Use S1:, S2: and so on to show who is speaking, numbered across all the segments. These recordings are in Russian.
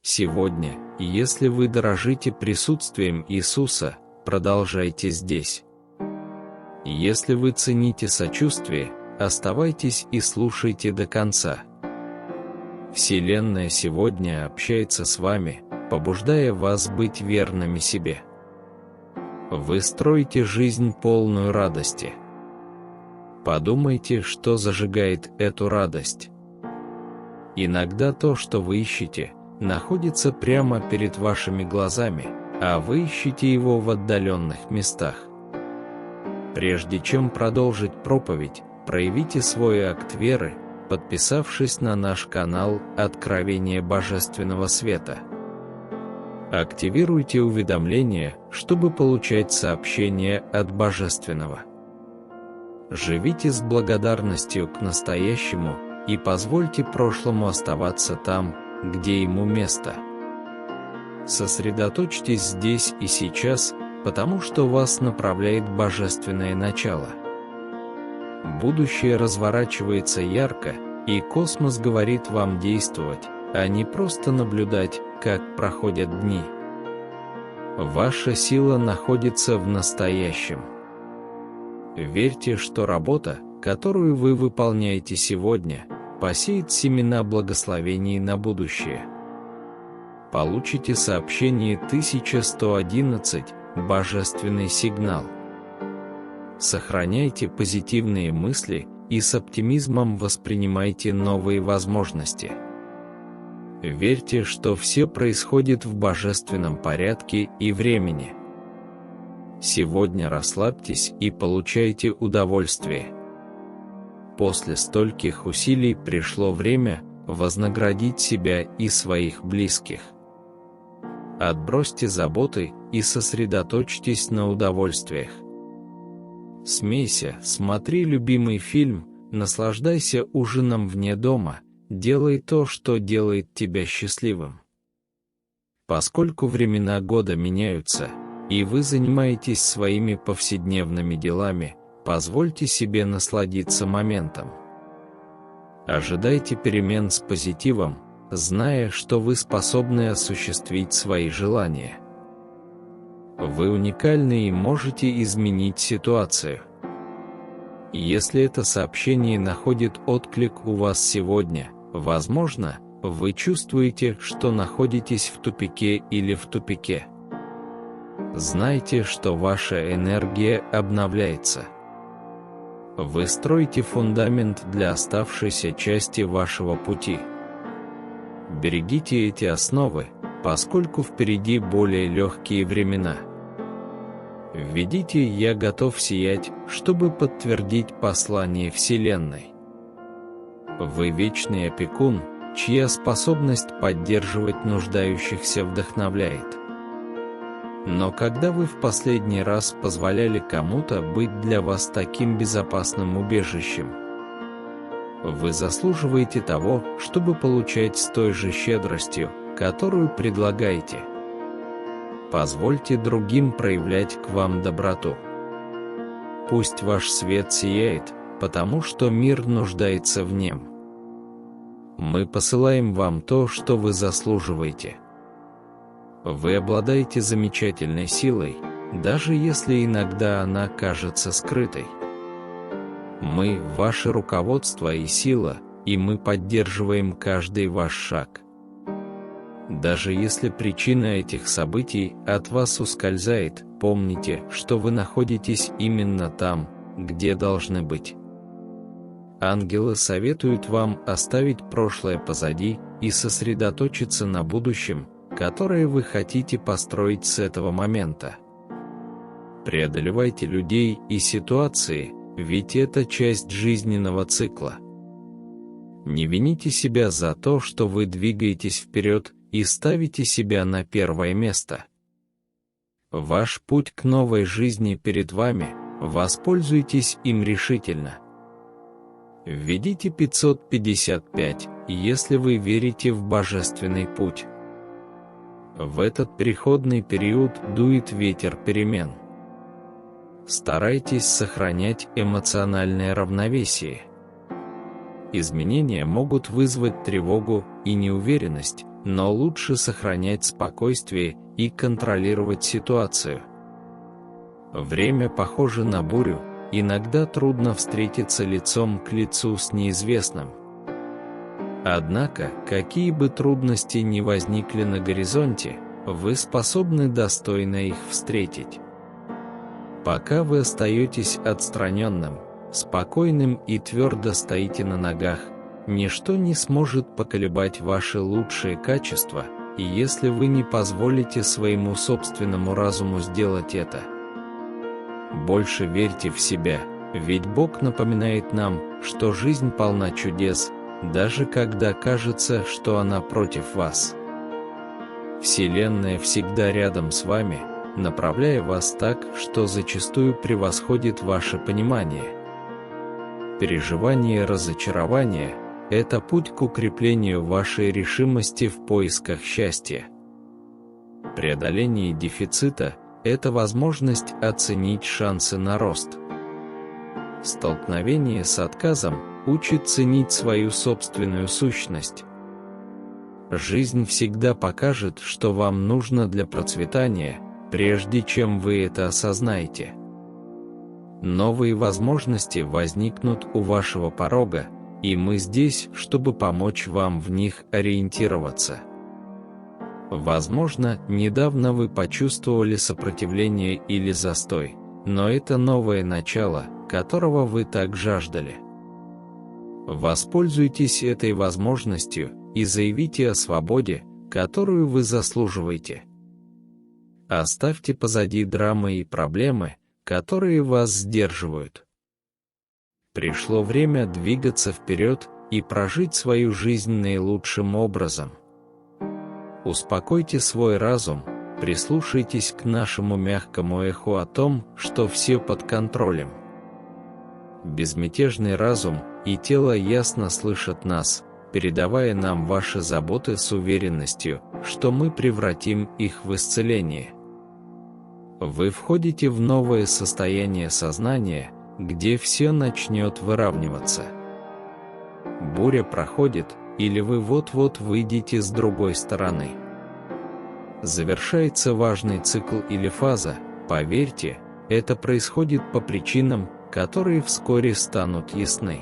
S1: сегодня, если вы дорожите присутствием Иисуса, продолжайте здесь. Если вы цените сочувствие, оставайтесь и слушайте до конца. Вселенная сегодня общается с вами, побуждая вас быть верными себе. Вы строите жизнь полную радости. Подумайте, что зажигает эту радость. Иногда то, что вы ищете, находится прямо перед вашими глазами, а вы ищете его в отдаленных местах. Прежде чем продолжить проповедь, проявите свой акт веры, подписавшись на наш канал «Откровение Божественного Света». Активируйте уведомления, чтобы получать сообщения от Божественного. Живите с благодарностью к настоящему и позвольте прошлому оставаться там, где ему место. Сосредоточьтесь здесь и сейчас, потому что вас направляет Божественное начало. Будущее разворачивается ярко, и космос говорит вам действовать, а не просто наблюдать, как проходят дни. Ваша сила находится в настоящем. Верьте, что работа, которую вы выполняете сегодня, посеет семена благословений на будущее. Получите сообщение 1111, божественный сигнал. Сохраняйте позитивные мысли и с оптимизмом воспринимайте новые возможности. Верьте, что все происходит в божественном порядке и времени. Сегодня расслабьтесь и получайте удовольствие. После стольких усилий пришло время вознаградить себя и своих близких. Отбросьте заботы и сосредоточьтесь на удовольствиях. Смейся, смотри любимый фильм, наслаждайся ужином вне дома, делай то, что делает тебя счастливым. Поскольку времена года меняются, и вы занимаетесь своими повседневными делами, позвольте себе насладиться моментом. Ожидайте перемен с позитивом, зная, что вы способны осуществить свои желания. Вы уникальны и можете изменить ситуацию. Если это сообщение находит отклик у вас сегодня, возможно, вы чувствуете, что находитесь в тупике или в тупике. Знайте, что ваша энергия обновляется. Вы строите фундамент для оставшейся части вашего пути. Берегите эти основы, поскольку впереди более легкие времена. Введите «Я готов сиять», чтобы подтвердить послание Вселенной. Вы вечный опекун, чья способность поддерживать нуждающихся вдохновляет. Но когда вы в последний раз позволяли кому-то быть для вас таким безопасным убежищем? Вы заслуживаете того, чтобы получать с той же щедростью, которую предлагаете. Позвольте другим проявлять к вам доброту. Пусть ваш свет сияет, потому что мир нуждается в нем. Мы посылаем вам то, что вы заслуживаете. Вы обладаете замечательной силой, даже если иногда она кажется скрытой. Мы – ваше руководство и сила, и мы поддерживаем каждый ваш шаг. Даже если причина этих событий от вас ускользает, помните, что вы находитесь именно там, где должны быть. Ангелы советуют вам оставить прошлое позади и сосредоточиться на будущем, которое вы хотите построить с этого момента. Преодолевайте людей и ситуации, ведь это часть жизненного цикла. Не вините себя за то, что вы двигаетесь вперед и ставите себя на первое место. Ваш путь к новой жизни перед вами, воспользуйтесь им решительно. Введите 555, если вы верите в божественный путь. В этот переходный период дует ветер перемен. Старайтесь сохранять эмоциональное равновесие. Изменения могут вызвать тревогу и неуверенность, но лучше сохранять спокойствие и контролировать ситуацию. Время похоже на бурю, иногда трудно встретиться лицом к лицу с неизвестным. Однако, какие бы трудности ни возникли на горизонте, вы способны достойно их встретить. Пока вы остаетесь отстраненным, спокойным и твердо стоите на ногах, ничто не сможет поколебать ваши лучшие качества, и если вы не позволите своему собственному разуму сделать это. Больше верьте в себя, ведь Бог напоминает нам, что жизнь полна чудес, даже когда кажется, что она против вас. Вселенная всегда рядом с вами, направляя вас так, что зачастую превосходит ваше понимание. Переживание разочарования – это путь к укреплению вашей решимости в поисках счастья. Преодоление дефицита – это возможность оценить шансы на рост. Столкновение с отказом учит ценить свою собственную сущность. Жизнь всегда покажет, что вам нужно для процветания, прежде чем вы это осознаете. Новые возможности возникнут у вашего порога, и мы здесь, чтобы помочь вам в них ориентироваться. Возможно, недавно вы почувствовали сопротивление или застой, но это новое начало, которого вы так жаждали. Воспользуйтесь этой возможностью и заявите о свободе, которую вы заслуживаете. Оставьте позади драмы и проблемы, которые вас сдерживают. Пришло время двигаться вперед и прожить свою жизнь наилучшим образом. Успокойте свой разум, прислушайтесь к нашему мягкому эху о том, что все под контролем. Безмятежный разум и тело ясно слышат нас, передавая нам ваши заботы с уверенностью, что мы превратим их в исцеление. Вы входите в новое состояние сознания, где все начнет выравниваться. Буря проходит, или вы вот-вот выйдете с другой стороны. Завершается важный цикл или фаза, поверьте, это происходит по причинам, которые вскоре станут ясны.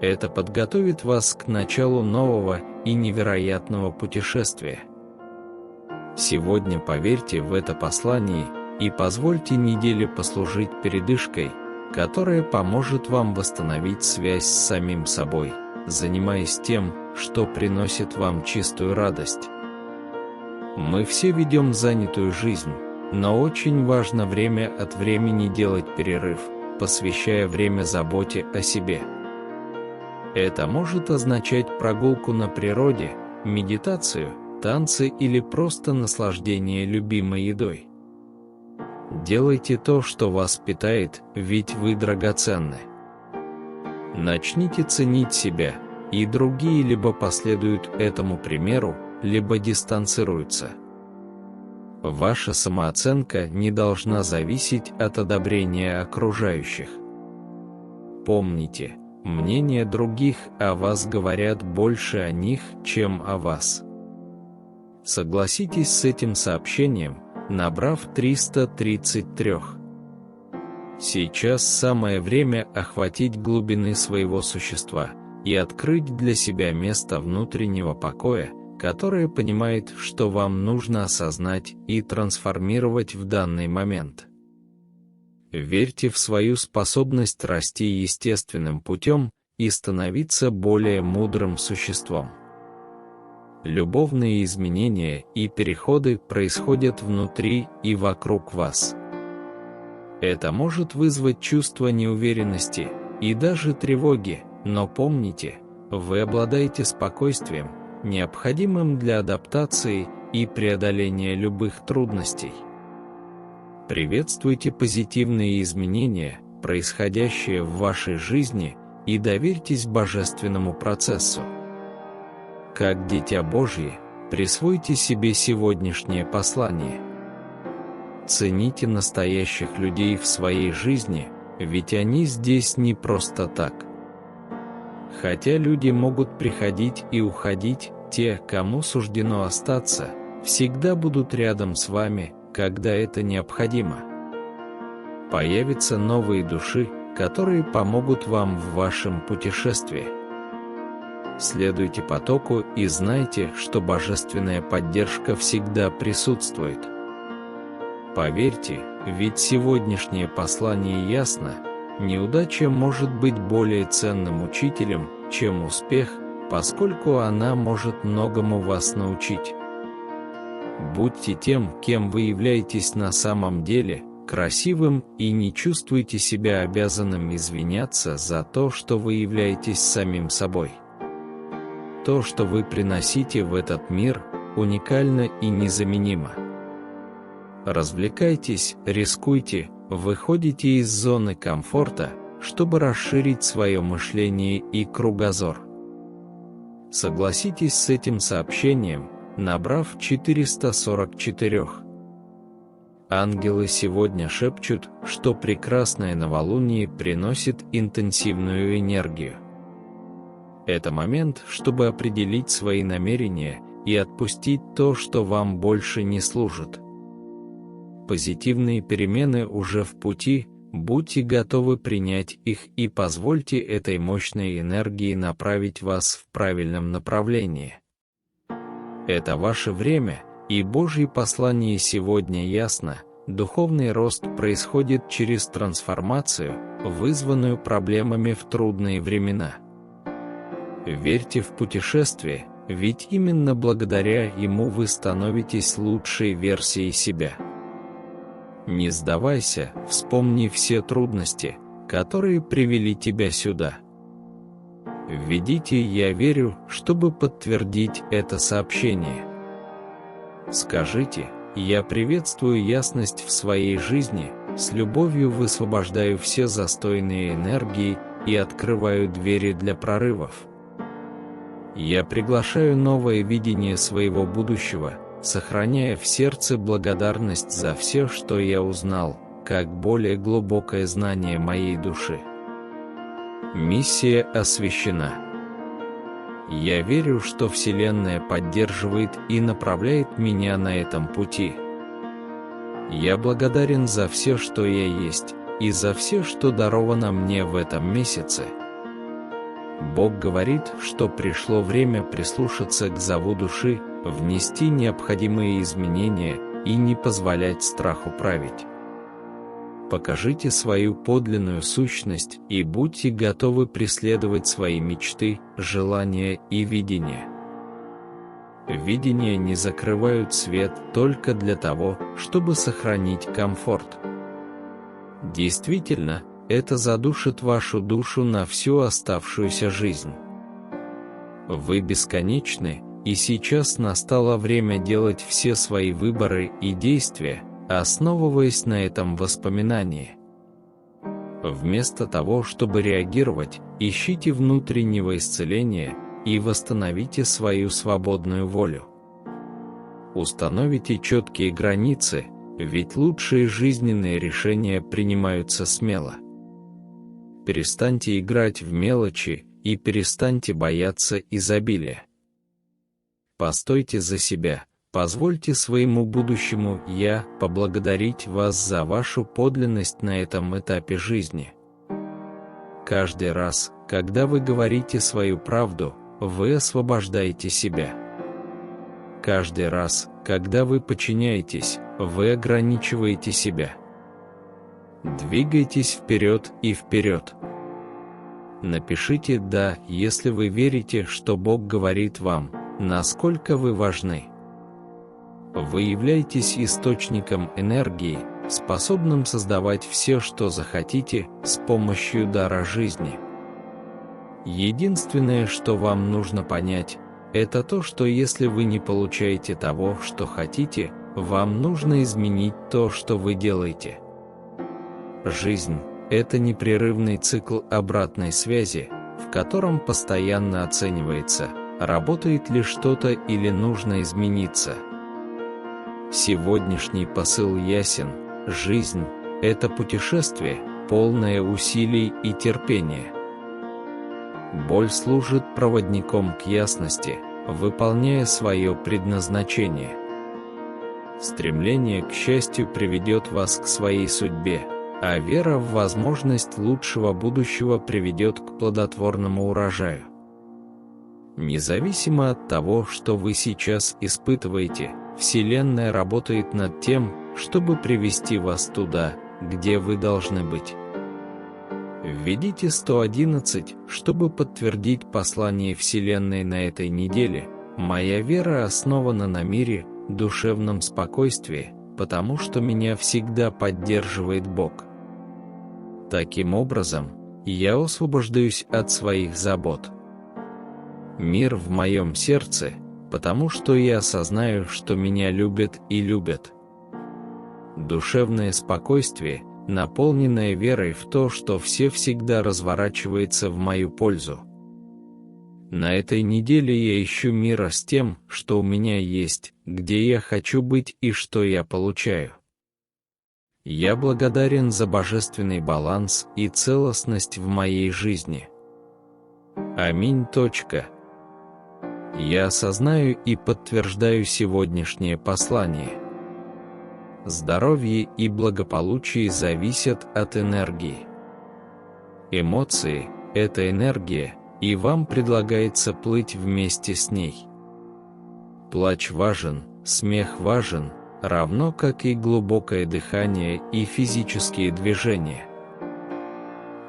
S1: Это подготовит вас к началу нового и невероятного путешествия. Сегодня поверьте в это послание и позвольте неделе послужить передышкой, которая поможет вам восстановить связь с самим собой, занимаясь тем, что приносит вам чистую радость. Мы все ведем занятую жизнь, но очень важно время от времени делать перерыв, посвящая время заботе о себе. Это может означать прогулку на природе, медитацию, танцы или просто наслаждение любимой едой. Делайте то, что вас питает, ведь вы драгоценны. Начните ценить себя, и другие либо последуют этому примеру, либо дистанцируются. Ваша самооценка не должна зависеть от одобрения окружающих. Помните, мнения других о вас говорят больше о них, чем о вас. Согласитесь с этим сообщением, набрав 333. Сейчас самое время охватить глубины своего существа и открыть для себя место внутреннего покоя, которое понимает, что вам нужно осознать и трансформировать в данный момент. Верьте в свою способность расти естественным путем и становиться более мудрым существом. Любовные изменения и переходы происходят внутри и вокруг вас. Это может вызвать чувство неуверенности и даже тревоги, но помните, вы обладаете спокойствием, необходимым для адаптации и преодоления любых трудностей. Приветствуйте позитивные изменения, происходящие в вашей жизни, и доверьтесь божественному процессу. Как дитя Божье, присвойте себе сегодняшнее послание. Цените настоящих людей в своей жизни, ведь они здесь не просто так. Хотя люди могут приходить и уходить, те, кому суждено остаться, всегда будут рядом с вами, когда это необходимо. Появятся новые души, которые помогут вам в вашем путешествии. Следуйте потоку и знайте, что божественная поддержка всегда присутствует. Поверьте, ведь сегодняшнее послание ясно: неудача может быть более ценным учителем, чем успех, поскольку она может многому вас научить. Будьте тем, кем вы являетесь на самом деле, красивым, и не чувствуйте себя обязанным извиняться за то, что вы являетесь самим собой. То, что вы приносите в этот мир, уникально и незаменимо. Развлекайтесь, рискуйте, выходите из зоны комфорта, чтобы расширить свое мышление и кругозор. Согласитесь с этим сообщением, набрав 444. Ангелы сегодня шепчут, что прекрасное новолуние приносит интенсивную энергию. Это момент, чтобы определить свои намерения и отпустить то, что вам больше не служит. Позитивные перемены уже в пути, будьте готовы принять их и позвольте этой мощной энергии направить вас в правильном направлении. Это ваше время, и Божье послание сегодня ясно: духовный рост происходит через трансформацию, вызванную проблемами в трудные времена. Верьте в путешествие, ведь именно благодаря ему вы становитесь лучшей версией себя. Не сдавайся, вспомни все трудности, которые привели тебя сюда. Введите «Я верю», чтобы подтвердить это сообщение. Скажите: «Я приветствую ясность в своей жизни, с любовью высвобождаю все застойные энергии и открываю двери для прорывов. Я приглашаю новое видение своего будущего, сохраняя в сердце благодарность за все, что я узнал, как более глубокое знание моей души. Миссия освящена. Я верю, что Вселенная поддерживает и направляет меня на этом пути. Я благодарен за все, что я есть, и за все, что даровано мне в этом месяце. Бог говорит, что пришло время прислушаться к зову души, внести необходимые изменения и не позволять страху править. Покажите свою подлинную сущность и будьте готовы преследовать свои мечты, желания и видения. Видения не закрывают свет только для того, чтобы сохранить комфорт. Действительно, это задушит вашу душу на всю оставшуюся жизнь. Вы бесконечны, и сейчас настало время делать все свои выборы и действия, основываясь на этом воспоминании. Вместо того, чтобы реагировать, ищите внутреннего исцеления и восстановите свою свободную волю. Установите четкие границы, ведь лучшие жизненные решения принимаются смело. Перестаньте играть в мелочи и перестаньте бояться изобилия. Постойте за себя, позвольте своему будущему «Я» поблагодарить вас за вашу подлинность на этом этапе жизни. Каждый раз, когда вы говорите свою правду, вы освобождаете себя. Каждый раз, когда вы подчиняетесь, вы ограничиваете себя. Двигайтесь вперед и вперед. Напишите «Да», если вы верите, что Бог говорит вам, насколько вы важны. Вы являетесь источником энергии, способным создавать все, что захотите, с помощью дара жизни. Единственное, что вам нужно понять, это то, что если вы не получаете того, что хотите, вам нужно изменить то, что вы делаете. Жизнь – это непрерывный цикл обратной связи, в котором постоянно оценивается, работает ли что-то или нужно измениться. Сегодняшний посыл ясен: жизнь – это путешествие, полное усилий и терпения. Боль служит проводником к ясности, выполняя свое предназначение. Стремление к счастью приведет вас к своей судьбе, а вера в возможность лучшего будущего приведет к плодотворному урожаю. Независимо от того, что вы сейчас испытываете, Вселенная работает над тем, чтобы привести вас туда, где вы должны быть. Введите 111, чтобы подтвердить послание Вселенной на этой неделе. Моя вера основана на мире, душевном спокойствии, потому что меня всегда поддерживает Бог. Таким образом, я освобождаюсь от своих забот. Мир в моем сердце, потому что я осознаю, что меня любят и любят. Душевное спокойствие, наполненное верой в то, что все всегда разворачивается в мою пользу. На этой неделе я ищу мира с тем, что у меня есть, где я хочу быть и что я получаю. Я благодарен за божественный баланс и целостность в моей жизни. Аминь. Я осознаю и подтверждаю сегодняшнее послание. Здоровье и благополучие зависят от энергии. Эмоции – это энергия, и вам предлагается плыть вместе с ней. Плач важен, смех важен, равно как и глубокое дыхание и физические движения.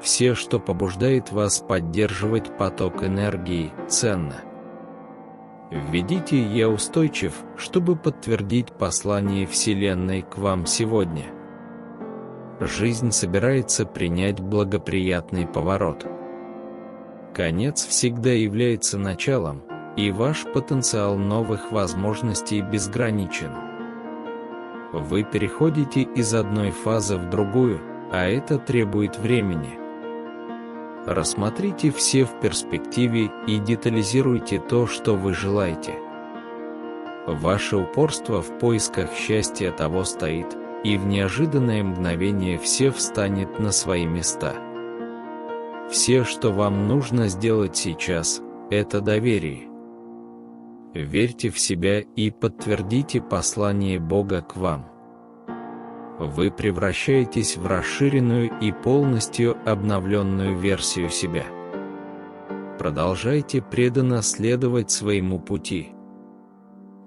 S1: Все, что побуждает вас поддерживать поток энергии, ценно. Введите «Я устойчив», чтобы подтвердить послание Вселенной к вам сегодня. Жизнь собирается принять благоприятный поворот. Конец всегда является началом, и ваш потенциал новых возможностей безграничен. Вы переходите из одной фазы в другую, а это требует времени. Рассмотрите все в перспективе и детализируйте то, что вы желаете. Ваше упорство в поисках счастья того стоит, и в неожиданное мгновение все встанет на свои места. Все, что вам нужно сделать сейчас, это доверие. Верьте в себя и подтвердите послание Бога к вам. Вы превращаетесь в расширенную и полностью обновленную версию себя. Продолжайте преданно следовать своему пути.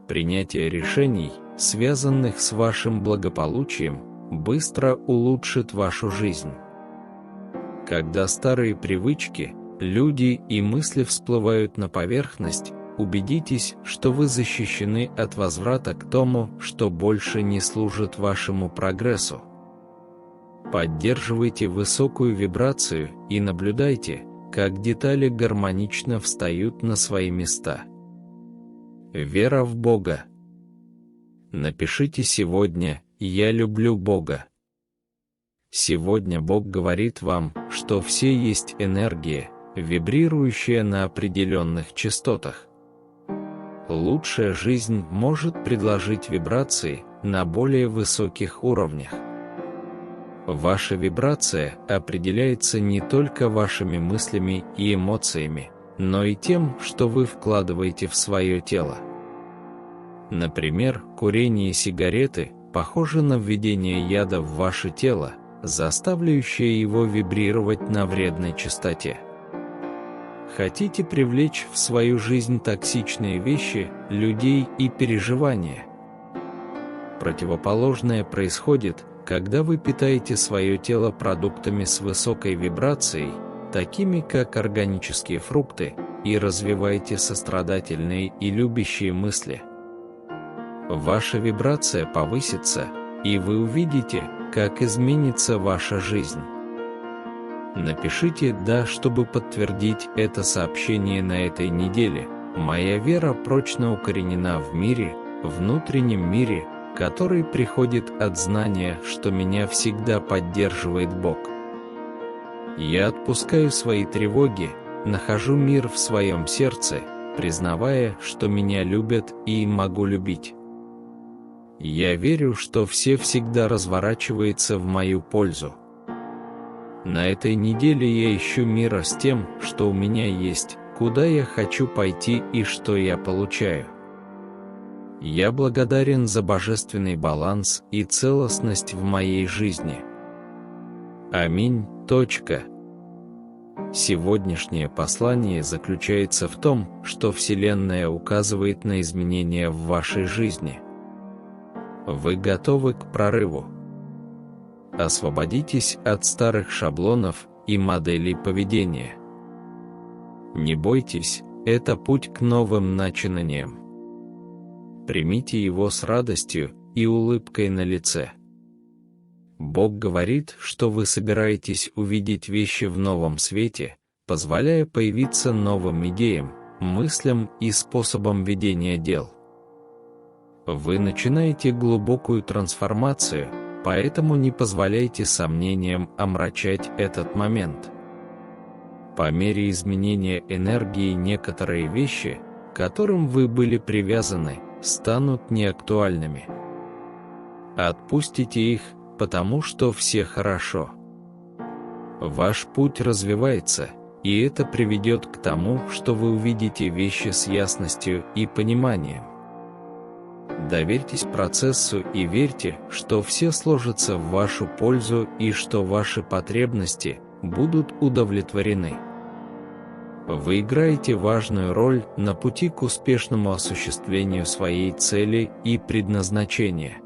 S1: Принятие решений, связанных с вашим благополучием, быстро улучшит вашу жизнь. Когда старые привычки, люди и мысли всплывают на поверхность, убедитесь, что вы защищены от возврата к тому, что больше не служит вашему прогрессу. Поддерживайте высокую вибрацию и наблюдайте, как детали гармонично встают на свои места. Вера в Бога. Напишите сегодня «Я люблю Бога». Сегодня Бог говорит вам, что все есть энергия, вибрирующая на определенных частотах. Лучшая жизнь может предложить вибрации на более высоких уровнях. Ваша вибрация определяется не только вашими мыслями и эмоциями, но и тем, что вы вкладываете в свое тело. Например, курение сигареты похоже на введение яда в ваше тело, заставляющее его вибрировать на вредной частоте. Хотите привлечь в свою жизнь токсичные вещи, людей и переживания? Противоположное происходит, когда вы питаете свое тело продуктами с высокой вибрацией, такими как органические фрукты, и развиваете сострадательные и любящие мысли. Ваша вибрация повысится, и вы увидите, как изменится ваша жизнь. Напишите «Да», чтобы подтвердить это сообщение на этой неделе. Моя вера прочно укоренена в мире, внутреннем мире, который приходит от знания, что меня всегда поддерживает Бог. Я отпускаю свои тревоги, нахожу мир в своем сердце, признавая, что меня любят и могу любить. Я верю, что все всегда разворачивается в мою пользу. На этой неделе я ищу мира с тем, что у меня есть, куда я хочу пойти и что я получаю. Я благодарен за божественный баланс и целостность в моей жизни. Аминь. Сегодняшнее послание заключается в том, что Вселенная указывает на изменения в вашей жизни. Вы готовы к прорыву. Освободитесь от старых шаблонов и моделей поведения. Не бойтесь, это путь к новым начинаниям. Примите его с радостью и улыбкой на лице. Бог говорит, что вы собираетесь увидеть вещи в новом свете, позволяя появиться новым идеям, мыслям и способам ведения дел. Вы начинаете глубокую трансформацию, поэтому не позволяйте сомнениям омрачать этот момент. По мере изменения энергии некоторые вещи, к которым вы были привязаны, станут неактуальными. Отпустите их, потому что все хорошо. Ваш путь развивается, и это приведет к тому, что вы увидите вещи с ясностью и пониманием. Доверьтесь процессу и верьте, что все сложится в вашу пользу и что ваши потребности будут удовлетворены. Вы играете важную роль на пути к успешному осуществлению своей цели и предназначения.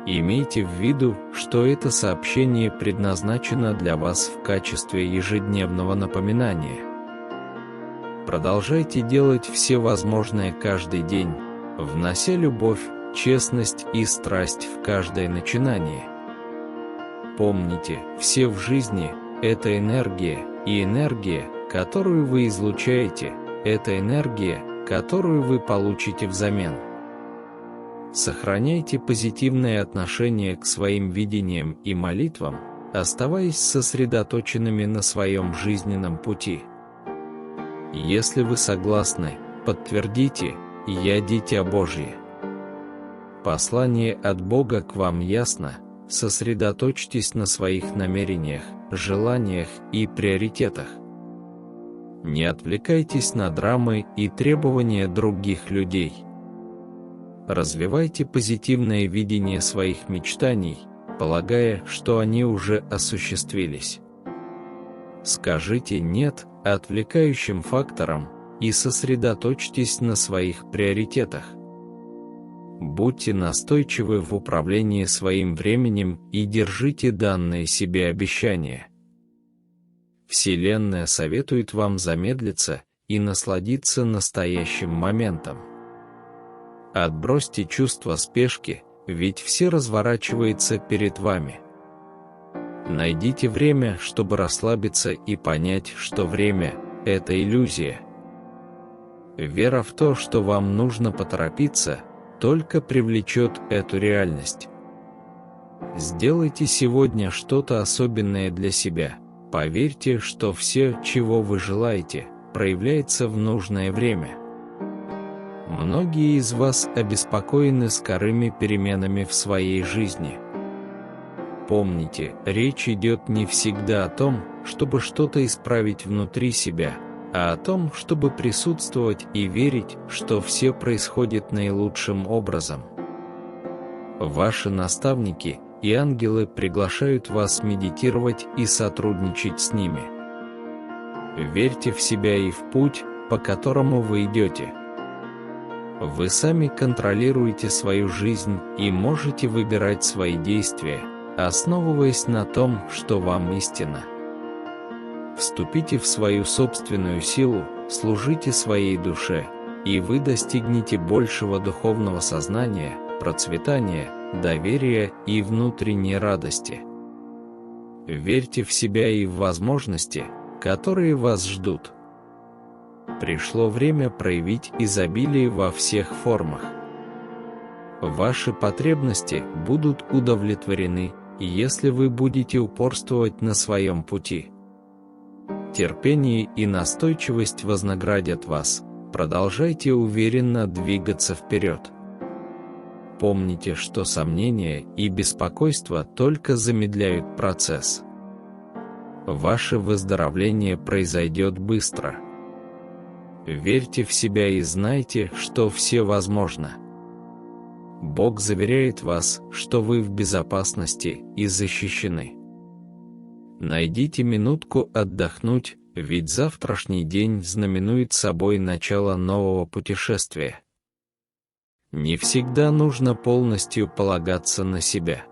S1: Имейте в виду, что это сообщение предназначено для вас в качестве ежедневного напоминания. Продолжайте делать все возможное каждый день, внося любовь, честность и страсть в каждое начинание. Помните, все в жизни – это энергия, и энергия, которую вы излучаете, это энергия, которую вы получите взамен. Сохраняйте позитивное отношение к своим видениям и молитвам, оставаясь сосредоточенными на своем жизненном пути. Если вы согласны, подтвердите: «Я дитя Божье». Послание от Бога к вам ясно. Сосредоточьтесь на своих намерениях, желаниях и приоритетах. Не отвлекайтесь на драмы и требования других людей. Развивайте позитивное видение своих мечтаний, полагая, что они уже осуществились. Скажите «нет» отвлекающим факторам и сосредоточьтесь на своих приоритетах. Будьте настойчивы в управлении своим временем и держите данные себе обещания. Вселенная советует вам замедлиться и насладиться настоящим моментом. Отбросьте чувство спешки, ведь все разворачивается перед вами. Найдите время, чтобы расслабиться и понять, что время – это иллюзия. Вера в то, что вам нужно поторопиться, только привлечет эту реальность. Сделайте сегодня что-то особенное для себя. Поверьте, что все, чего вы желаете, проявляется в нужное время. Многие из вас обеспокоены скорыми переменами в своей жизни. Помните, речь идет не всегда о том, чтобы что-то исправить внутри себя, а о том, чтобы присутствовать и верить, что все происходит наилучшим образом. Ваши наставники и ангелы приглашают вас медитировать и сотрудничать с ними. Верьте в себя и в путь, по которому вы идете. Вы сами контролируете свою жизнь и можете выбирать свои действия, основываясь на том, что вам истинно. Вступите в свою собственную силу, служите своей душе, и вы достигнете большего духовного сознания, процветания, доверия и внутренней радости. Верьте в себя и в возможности, которые вас ждут. Пришло время проявить изобилие во всех формах. Ваши потребности будут удовлетворены, если вы будете упорствовать на своем пути. Терпение и настойчивость вознаградят вас. Продолжайте уверенно двигаться вперед. Помните, что сомнения и беспокойство только замедляют процесс. Ваше выздоровление произойдет быстро. Верьте в себя и знайте, что все возможно. Бог заверяет вас, что вы в безопасности и защищены. Найдите минутку отдохнуть, ведь завтрашний день знаменует собой начало нового путешествия. Не всегда нужно полностью полагаться на себя.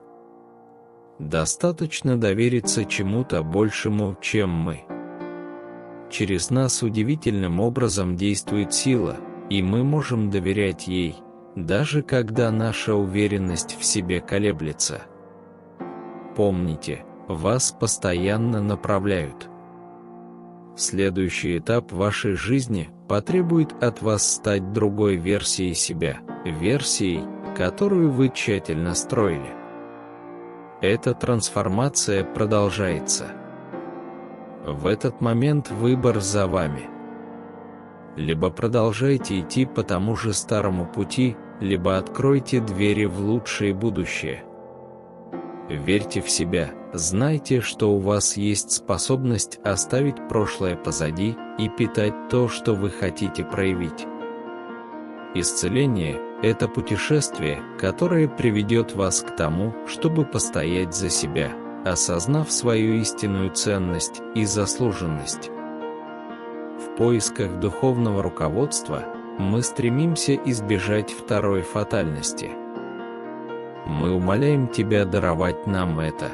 S1: Достаточно довериться чему-то большему, чем мы. Через нас удивительным образом действует сила, и мы можем доверять ей, даже когда наша уверенность в себе колеблется. Помните, вас постоянно направляют. Следующий этап вашей жизни потребует от вас стать другой версией себя, версией, которую вы тщательно строили. Эта трансформация продолжается. В этот момент выбор за вами. Либо продолжайте идти по тому же старому пути, либо откройте двери в лучшее будущее. Верьте в себя, знайте, что у вас есть способность оставить прошлое позади и питать то, что вы хотите проявить. Исцеление – это путешествие, которое приведет вас к тому, чтобы постоять за себя, осознав свою истинную ценность и заслуженность. В поисках духовного руководства мы стремимся избежать второй фатальности. Мы умоляем Тебя даровать нам это.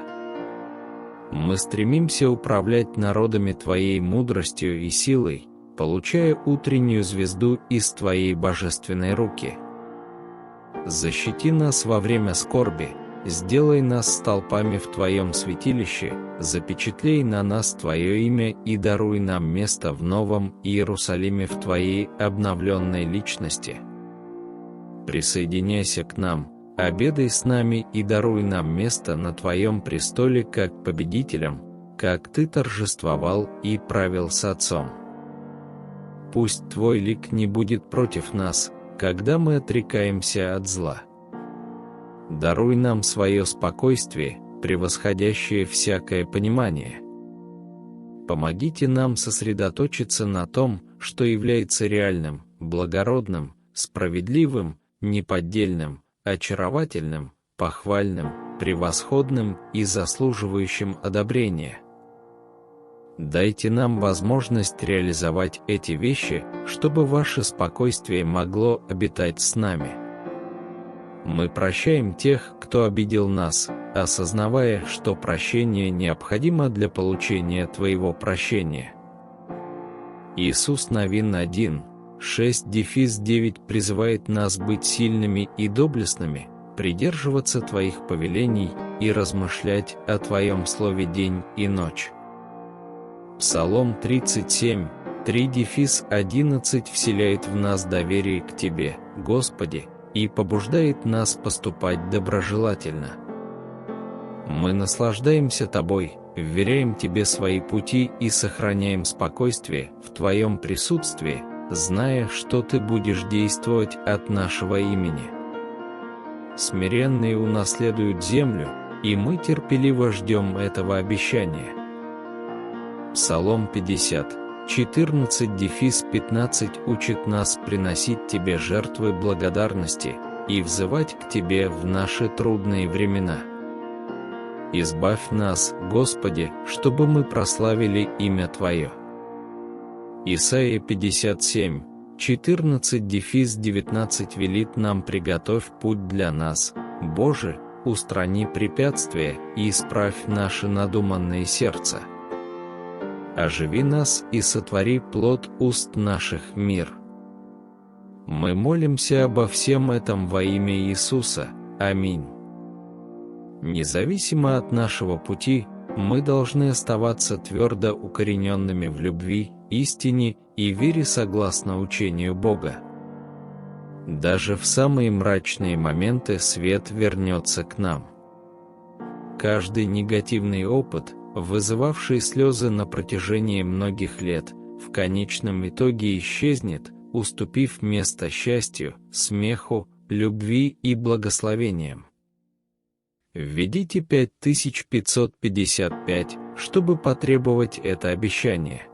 S1: Мы стремимся управлять народами Твоей мудростью и силой, получая утреннюю звезду из Твоей божественной руки. Защити нас во время скорби, сделай нас столпами в Твоем святилище, запечатлей на нас Твое имя и даруй нам место в Новом Иерусалиме в Твоей обновленной личности. Присоединяйся к нам, обедай с нами и даруй нам место на Твоем престоле как победителям, как Ты торжествовал и правил с Отцом. Пусть Твой лик не будет против нас, когда мы отрекаемся от зла. Даруй нам свое спокойствие, превосходящее всякое понимание. Помогите нам сосредоточиться на том, что является реальным, благородным, справедливым, неподдельным, очаровательным, похвальным, превосходным и заслуживающим одобрения. Дайте нам возможность реализовать эти вещи, чтобы ваше спокойствие могло обитать с нами. Мы прощаем тех, кто обидел нас, осознавая, что прощение необходимо для получения Твоего прощения. Иисус Навин 1, 6-9 призывает нас быть сильными и доблестными, придерживаться Твоих повелений и размышлять о Твоем слове день и ночь. Псалом 37, 3-11 вселяет в нас доверие к Тебе, Господи, и побуждает нас поступать доброжелательно. Мы наслаждаемся Тобой, вверяем Тебе свои пути и сохраняем спокойствие в Твоем присутствии, зная, что Ты будешь действовать от нашего имени. Смиренные унаследуют землю, и мы терпеливо ждем этого обещания. Псалом 50, 14-15 учит нас приносить Тебе жертвы благодарности и взывать к Тебе в наши трудные времена. Избавь нас, Господи, чтобы мы прославили имя Твое. Исайя 57, 14-19 велит нам: приготовь путь для нас, Боже, устрани препятствия и исправь наши надуманные сердца. Оживи нас и сотвори плод уст наших мир. Мы молимся обо всем этом во имя Иисуса. Аминь. Независимо от нашего пути, мы должны оставаться твердо укорененными в любви, истине и вере согласно учению Бога. Даже в самые мрачные моменты свет вернется к нам. Каждый негативный опыт, вызывавший слезы на протяжении многих лет, в конечном итоге исчезнет, уступив место счастью, смеху, любви и благословениям. Введите 5555, чтобы потребовать это обещание.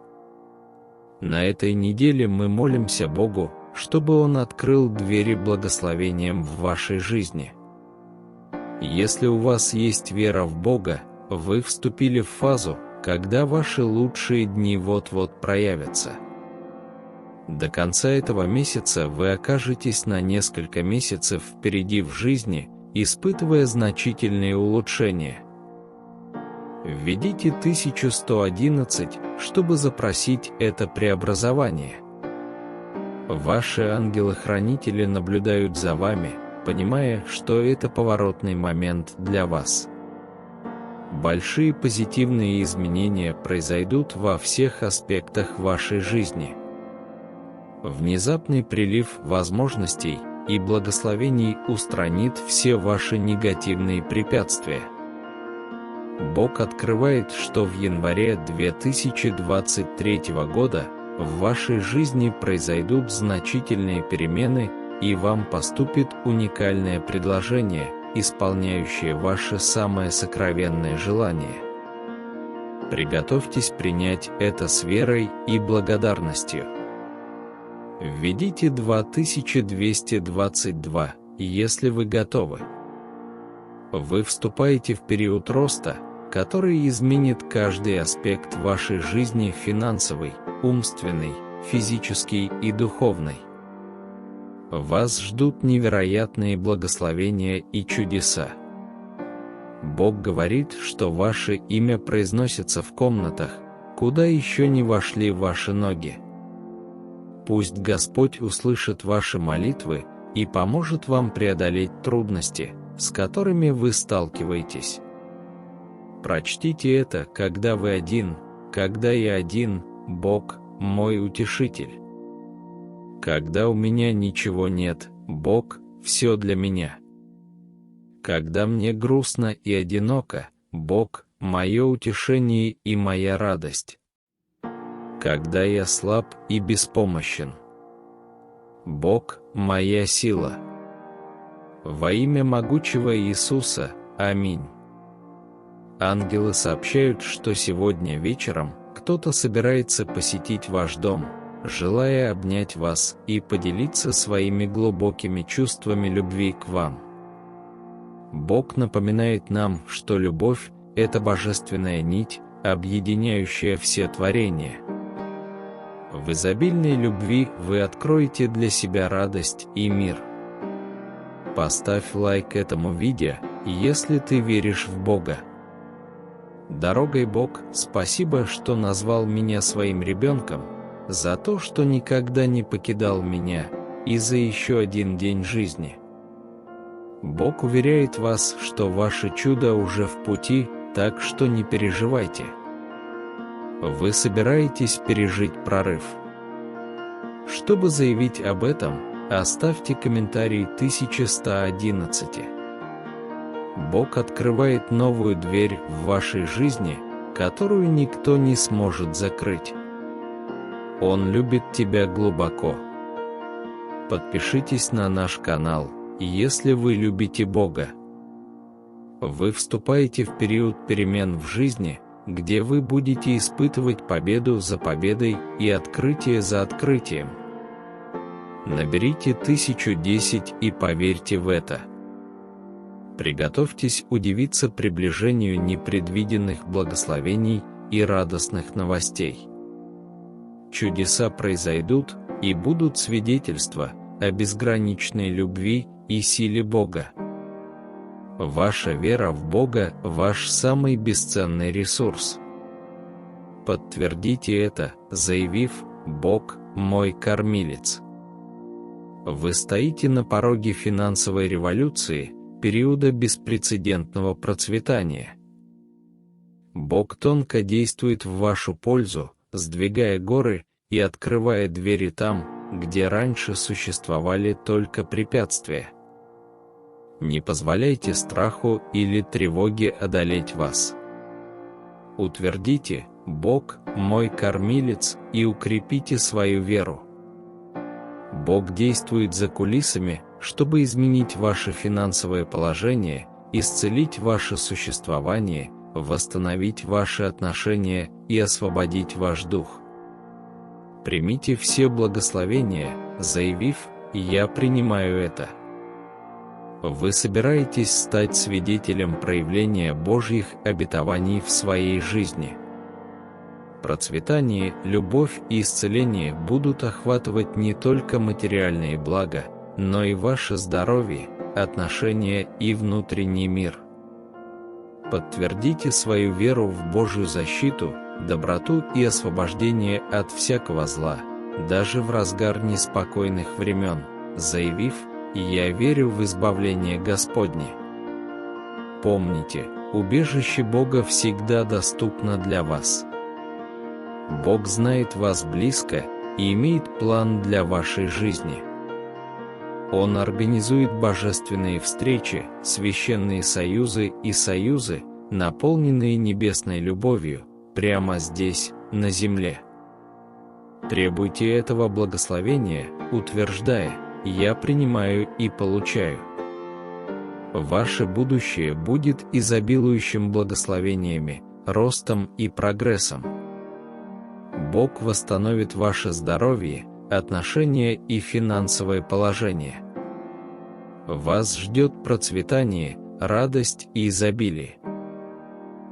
S1: На этой неделе мы молимся Богу, чтобы Он открыл двери благословением в вашей жизни. Если у вас есть вера в Бога, вы вступили в фазу, когда ваши лучшие дни вот-вот проявятся. До конца этого месяца вы окажетесь на несколько месяцев впереди в жизни, испытывая значительные улучшения. Введите 1111, чтобы запросить это преобразование. Ваши ангелы-хранители наблюдают за вами, понимая, что это поворотный момент для вас. Большие позитивные изменения произойдут во всех аспектах вашей жизни. Внезапный прилив возможностей и благословений устранит все ваши негативные препятствия. Бог открывает, что в январе 2023 года в вашей жизни произойдут значительные перемены, и вам поступит уникальное предложение, исполняющее ваше самое сокровенное желание. Приготовьтесь принять это с верой и благодарностью. Введите 2222, если вы готовы. Вы вступаете в период роста, который изменит каждый аспект вашей жизни: финансовый, умственный, физический и духовный. Вас ждут невероятные благословения и чудеса. Бог говорит, что ваше имя произносится в комнатах, куда еще не вошли ваши ноги. Пусть Господь услышит ваши молитвы и поможет вам преодолеть трудности, с которыми вы сталкиваетесь. Прочтите это, когда вы один, когда я один, Бог – мой утешитель. Когда у меня ничего нет, Бог – все для меня. Когда мне грустно и одиноко, Бог – мое утешение и моя радость. Когда я слаб и беспомощен, Бог – моя сила. Во имя могучего Иисуса, аминь. Ангелы сообщают, что сегодня вечером кто-то собирается посетить ваш дом, желая обнять вас и поделиться своими глубокими чувствами любви к вам. Бог напоминает нам, что любовь – это божественная нить, объединяющая все творения. В изобильной любви вы откроете для себя радость и мир. Поставь лайк этому видео, если ты веришь в Бога. Дорогой Бог, спасибо, что назвал меня своим ребенком, за то, что никогда не покидал меня, и за еще один день жизни. Бог уверяет вас, что ваше чудо уже в пути, так что не переживайте. Вы собираетесь пережить прорыв. Чтобы заявить об этом, оставьте комментарий 1111. Бог открывает новую дверь в вашей жизни, которую никто не сможет закрыть. Он любит тебя глубоко. Подпишитесь на наш канал, если вы любите Бога. Вы вступаете в период перемен в жизни, где вы будете испытывать победу за победой и открытие за открытием. Наберите 1010 и поверьте в это. Приготовьтесь удивиться приближению непредвиденных благословений и радостных новостей. Чудеса произойдут, и будут свидетельства о безграничной любви и силе Бога. Ваша вера в Бога – ваш самый бесценный ресурс. Подтвердите это, заявив: «Бог – мой кормилец». Вы стоите на пороге финансовой революции, периода беспрецедентного процветания. Бог тонко действует в вашу пользу, сдвигая горы и открывая двери там, где раньше существовали только препятствия. Не позволяйте страху или тревоге одолеть вас. Утвердите: «Бог – мой кормилец», и укрепите свою веру. Бог действует за кулисами, чтобы изменить ваше финансовое положение, исцелить ваше существование, восстановить ваши отношения и освободить ваш дух. Примите все благословения, заявив: «Я принимаю это». Вы собираетесь стать свидетелем проявления Божьих обетований в своей жизни. Процветание, любовь и исцеление будут охватывать не только материальные блага, но и ваше здоровье, отношения и внутренний мир. Подтвердите свою веру в Божью защиту, доброту и освобождение от всякого зла, даже в разгар неспокойных времен, заявив: «Я верю в избавление Господне». Помните, убежище Бога всегда доступно для вас. Бог знает вас близко и имеет план для вашей жизни. Он организует божественные встречи, священные союзы и союзы, наполненные небесной любовью, прямо здесь, на земле. Требуйте этого благословения, утверждая: «Я принимаю и получаю». Ваше будущее будет изобилующим благословениями, ростом и прогрессом. Бог восстановит ваше здоровье, отношения и финансовое положение. Вас ждет процветание, радость и изобилие.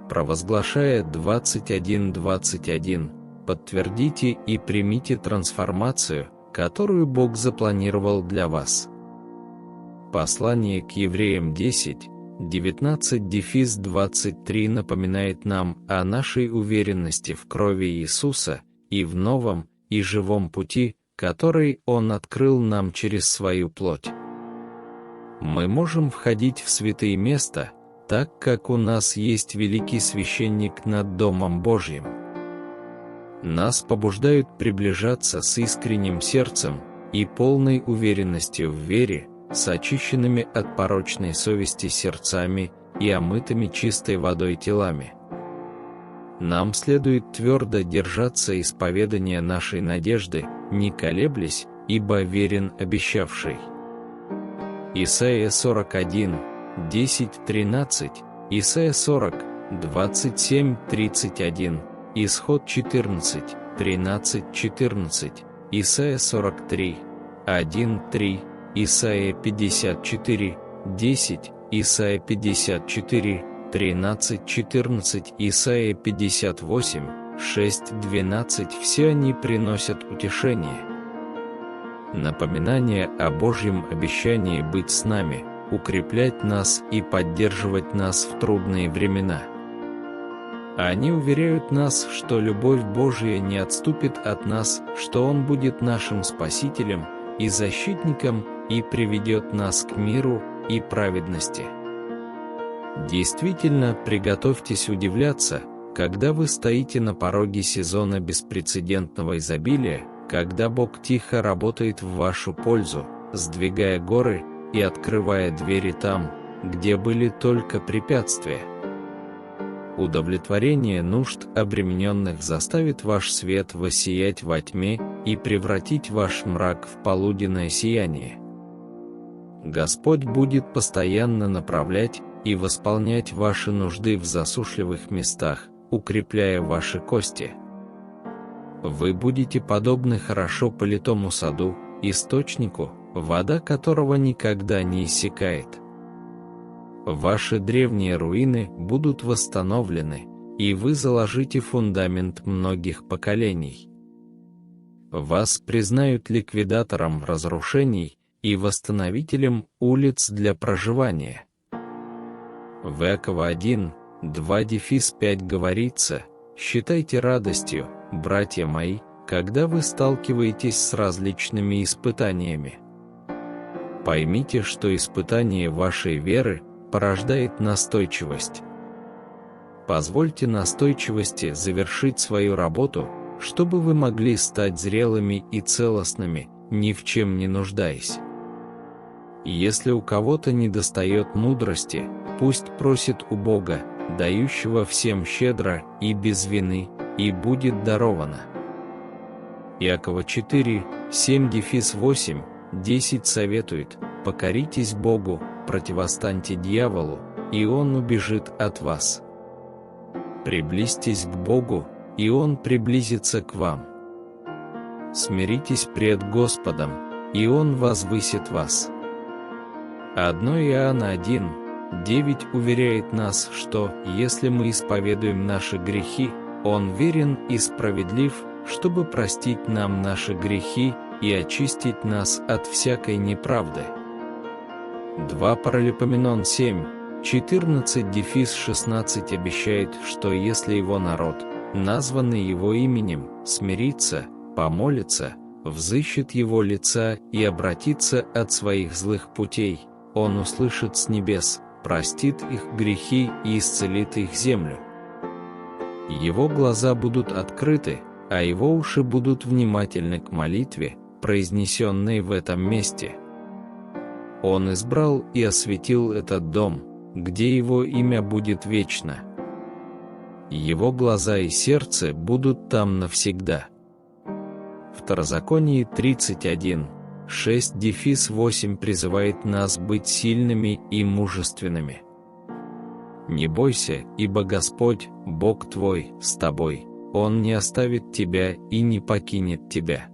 S1: Провозглашая 21:21, подтвердите и примите трансформацию, которую Бог запланировал для вас. Послание к Евреям 10:19-23 напоминает нам о нашей уверенности в крови Иисуса и в новом и живом пути, который Он открыл нам через свою плоть. Мы можем входить в святые места, так как у нас есть великий священник над Домом Божьим. Нас побуждают приближаться с искренним сердцем и полной уверенностью в вере, с очищенными от порочной совести сердцами и омытыми чистой водой телами. Нам следует твердо держаться исповедания нашей надежды, не колеблясь, ибо верен обещавший. Исайя 41:10-13, Исайя 40:27-31, Исход 14:13-14, Исайя 43:1-3, Исайя 54:10, Исайя 54:13-14, Исайя 58:6-12. Все они приносят утешение. Напоминание о Божьем обещании быть с нами, укреплять нас и поддерживать нас в трудные времена. Они уверяют нас, что любовь Божья не отступит от нас, что Он будет нашим Спасителем и защитником и приведет нас к миру и праведности. Действительно, приготовьтесь удивляться, когда вы стоите на пороге сезона беспрецедентного изобилия, когда Бог тихо работает в вашу пользу, сдвигая горы и открывая двери там, где были только препятствия. Удовлетворение нужд обремененных заставит ваш свет воссиять во тьме и превратить ваш мрак в полуденное сияние. Господь будет постоянно направлять и восполнять ваши нужды в засушливых местах, укрепляя ваши кости. Вы будете подобны хорошо политому саду, источнику, вода которого никогда не иссякает. Ваши древние руины будут восстановлены, и вы заложите фундамент многих поколений. Вас признают ликвидатором разрушений и восстановителем улиц для проживания. В Иакова 1:2-5 говорится: «Считайте радостью, братья мои, когда вы сталкиваетесь с различными испытаниями. Поймите, что испытание вашей веры порождает настойчивость. Позвольте настойчивости завершить свою работу, чтобы вы могли стать зрелыми и целостными, ни в чем не нуждаясь. Если у кого-то недостает мудрости, пусть просит у Бога, дающего всем щедро и без вины, и будет даровано». Иакова 4:7-8-10 советует: «Покоритесь Богу, противостаньте дьяволу, и он убежит от вас. Приблизьтесь к Богу, и Он приблизится к вам». смиритесь пред Господом, и Он возвысит вас». 1 Иоанна 1:9 уверяет нас, что, если мы исповедуем наши грехи, Он верен и справедлив, чтобы простить нам наши грехи и очистить нас от всякой неправды. 2 Паралипоменон 7:14-16 обещает, что если Его народ, названный Его именем, смирится, помолится, взыщет Его лица и обратится от своих злых путей, Он услышит с небес, простит их грехи и исцелит их землю. Его глаза будут открыты, а Его уши будут внимательны к молитве, произнесенной в этом месте. Он избрал и осветил этот дом, где Его имя будет вечно. Его глаза и сердце будут там навсегда. Второзаконие 31:6-8 призывает нас быть сильными и мужественными. «Не бойся, ибо Господь, Бог твой, с тобой, Он не оставит тебя и не покинет тебя».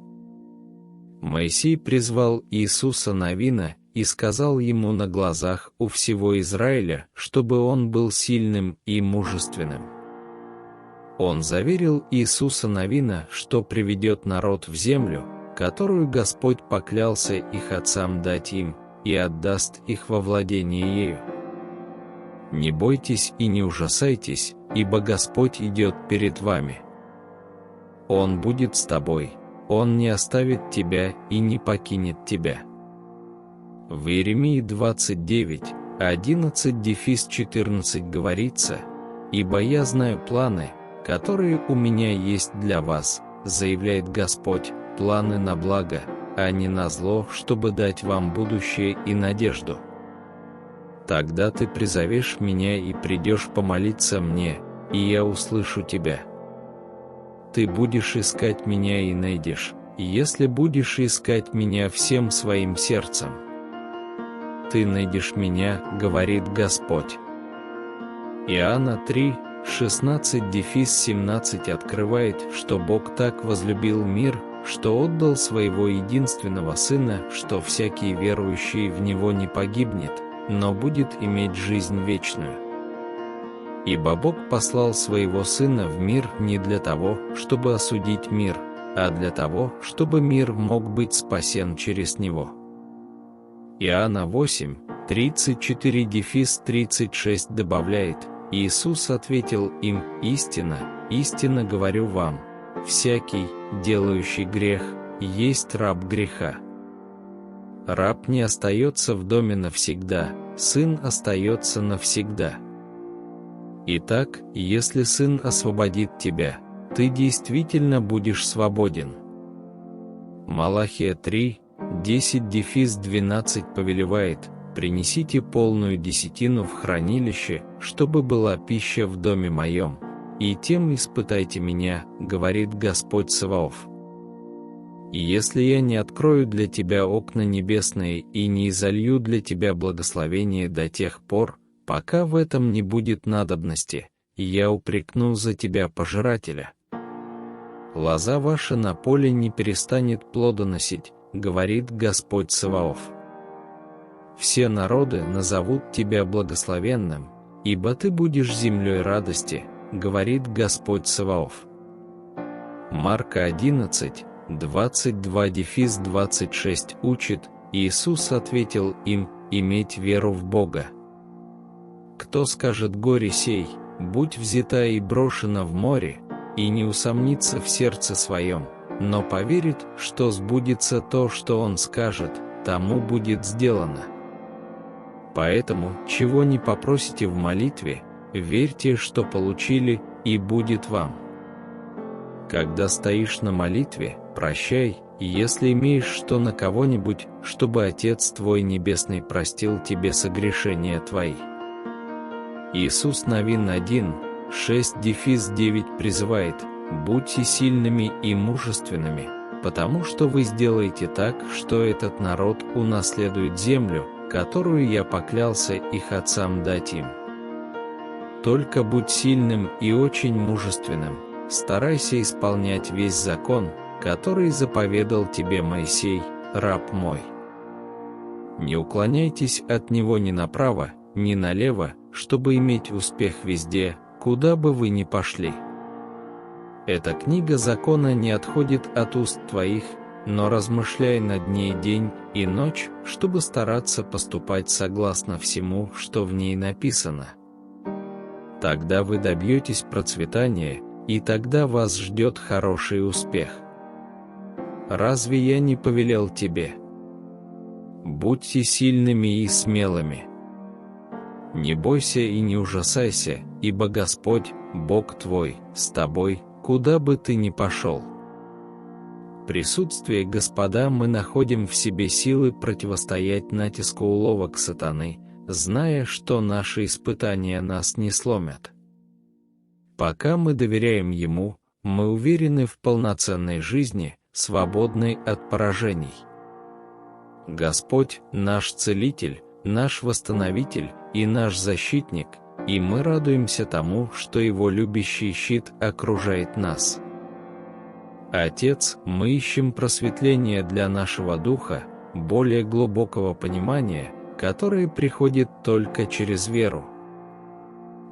S1: Моисей призвал Иисуса Навина и сказал ему на глазах у всего Израиля, чтобы он был сильным и мужественным. Он заверил Иисуса Навина, что приведет народ в землю, которую Господь поклялся их отцам дать им, и отдаст их во владение ею. «Не бойтесь и не ужасайтесь, ибо Господь идет перед вами. Он будет с тобой, Он не оставит тебя и не покинет тебя». В Иеремии 29:11-14 говорится: «Ибо я знаю планы, которые у меня есть для вас, заявляет Господь, планы на благо, а не на зло, чтобы дать вам будущее и надежду. Тогда ты призовешь меня и придешь помолиться мне, и я услышу тебя. Ты будешь искать меня и найдешь, если будешь искать меня всем своим сердцем. Ты найдешь меня, говорит Господь». Иоанна 3:16-17 открывает, что Бог так возлюбил мир, что отдал Своего единственного Сына, что всякий верующий в Него не погибнет, но будет иметь жизнь вечную. Ибо Бог послал Своего Сына в мир не для того, чтобы осудить мир, а для того, чтобы мир мог быть спасен через Него. Иоанна 8:34-36 добавляет: «Иисус ответил им: истинно, истинно говорю вам, всякий, делающий грех, есть раб греха. Раб не остается в доме навсегда, сын остается навсегда. Итак, если сын освободит тебя, ты действительно будешь свободен». Малахия 3:10-12 повелевает: «Принесите полную десятину в хранилище, чтобы была пища в доме моем, и тем испытайте меня, говорит Господь Саваоф. И если я не открою для тебя окна небесные и не изолью для тебя благословение до тех пор, пока в этом не будет надобности, я упрекну за тебя пожирателя. Лоза ваша на поле не перестанет плодоносить, говорит Господь Саваоф. Все народы назовут тебя благословенным, ибо ты будешь землей радости, говорит Господь Саваоф». Марка 11:22-26 учит: Иисус ответил им: иметь веру в Бога. «Кто скажет горе сей, будь взята и брошена в море, и не усомнится в сердце своем, но поверит, что сбудется то, что он скажет, тому будет сделано. Поэтому, чего не попросите в молитве, верьте, что получили, и будет вам». Когда стоишь на молитве, прощай, если имеешь что на кого-нибудь, чтобы Отец твой Небесный простил тебе согрешения твои. Иисус Навин 1:6-9 призывает: «Будьте сильными и мужественными, потому что вы сделаете так, что этот народ унаследует землю, которую я поклялся их отцам дать им». Только будь сильным и очень мужественным, старайся исполнять весь закон, который заповедал тебе Моисей, раб мой. Не уклоняйтесь от него ни направо, ни налево, чтобы иметь успех везде, куда бы вы ни пошли. Эта книга закона не отходит от уст твоих, но размышляй над ней день и ночь, чтобы стараться поступать согласно всему, что в ней написано. Тогда вы добьетесь процветания, и тогда вас ждет хороший успех. Разве я не повелел тебе? Будьте сильными и смелыми. Не бойся и не ужасайся, ибо Господь, Бог твой, с тобой, куда бы ты ни пошел. В присутствии Господа мы находим в себе силы противостоять натиску уловок сатаны, зная, что наши испытания нас не сломят. Пока мы доверяем Ему, мы уверены в полноценной жизни, свободной от поражений. Господь – наш Целитель, наш Восстановитель и наш Защитник, и мы радуемся тому, что Его любящий щит окружает нас. Отец, мы ищем просветление для нашего духа, более глубокого понимания, которое приходит только через веру.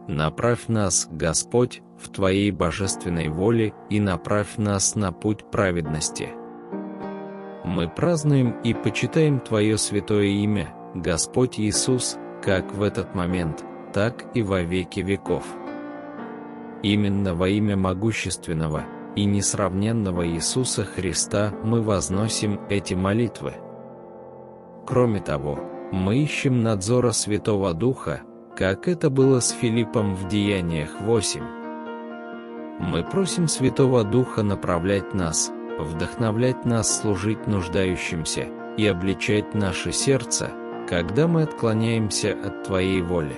S1: Направь нас, Господь, в Твоей божественной воле и направь нас на путь праведности. Мы празднуем и почитаем Твое святое имя, Господь Иисус, как в этот момент, так и во веки веков. Именно во имя могущественного и несравненного Иисуса Христа мы возносим эти молитвы. Кроме того, мы ищем надзора Святого Духа, как это было с Филиппом в Деяниях 8. Мы просим Святого Духа направлять нас, вдохновлять нас служить нуждающимся и обличать наше сердце, когда мы отклоняемся от Твоей воли.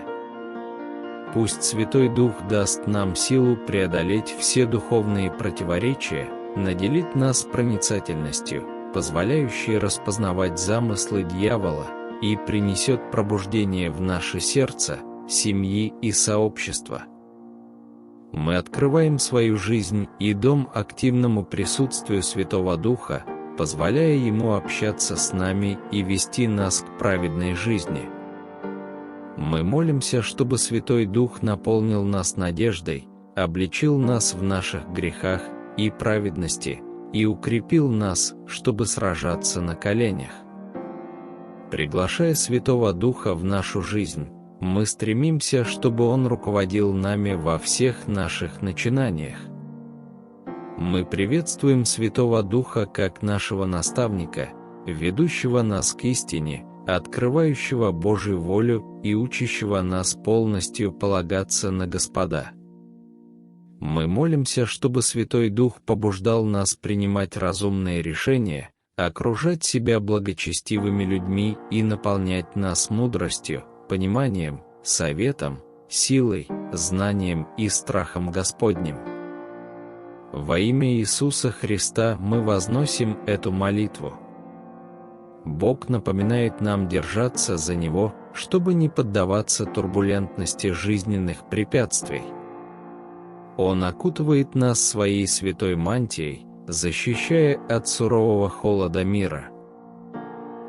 S1: Пусть Святой Дух даст нам силу преодолеть все духовные противоречия, наделит нас проницательностью, позволяющей распознавать замыслы дьявола, и принесет пробуждение в наше сердце, семьи и сообщества. Мы открываем свою жизнь и дом активному присутствию Святого Духа, позволяя Ему общаться с нами и вести нас к праведной жизни. Мы молимся, чтобы Святой Дух наполнил нас надеждой, обличил нас в наших грехах и праведности, и укрепил нас, чтобы сражаться на коленях. Приглашая Святого Духа в нашу жизнь, мы стремимся, чтобы Он руководил нами во всех наших начинаниях. Мы приветствуем Святого Духа как нашего наставника, ведущего нас к истине, открывающего Божью волю и учащего нас полностью полагаться на Господа. Мы молимся, чтобы Святой Дух побуждал нас принимать разумные решения, окружать себя благочестивыми людьми и наполнять нас мудростью, пониманием, советом, силой, знанием и страхом Господним. Во имя Иисуса Христа мы возносим эту молитву. Бог напоминает нам держаться за Него, чтобы не поддаваться турбулентности жизненных препятствий. Он окутывает нас своей святой мантией, защищая от сурового холода мира.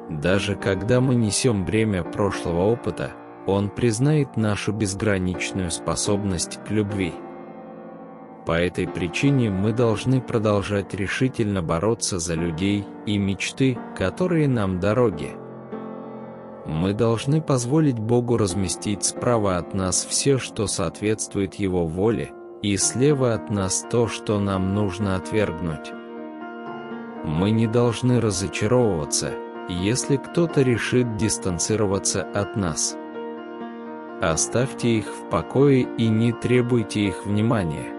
S1: Даже когда мы несем бремя прошлого опыта, Он признает нашу безграничную способность к любви. По этой причине мы должны продолжать решительно бороться за людей и мечты, которые нам дороги. Мы должны позволить Богу разместить справа от нас все, что соответствует Его воле, и слева от нас то, что нам нужно отвергнуть. Мы не должны разочаровываться, если кто-то решит дистанцироваться от нас. Оставьте их в покое и не требуйте их внимания.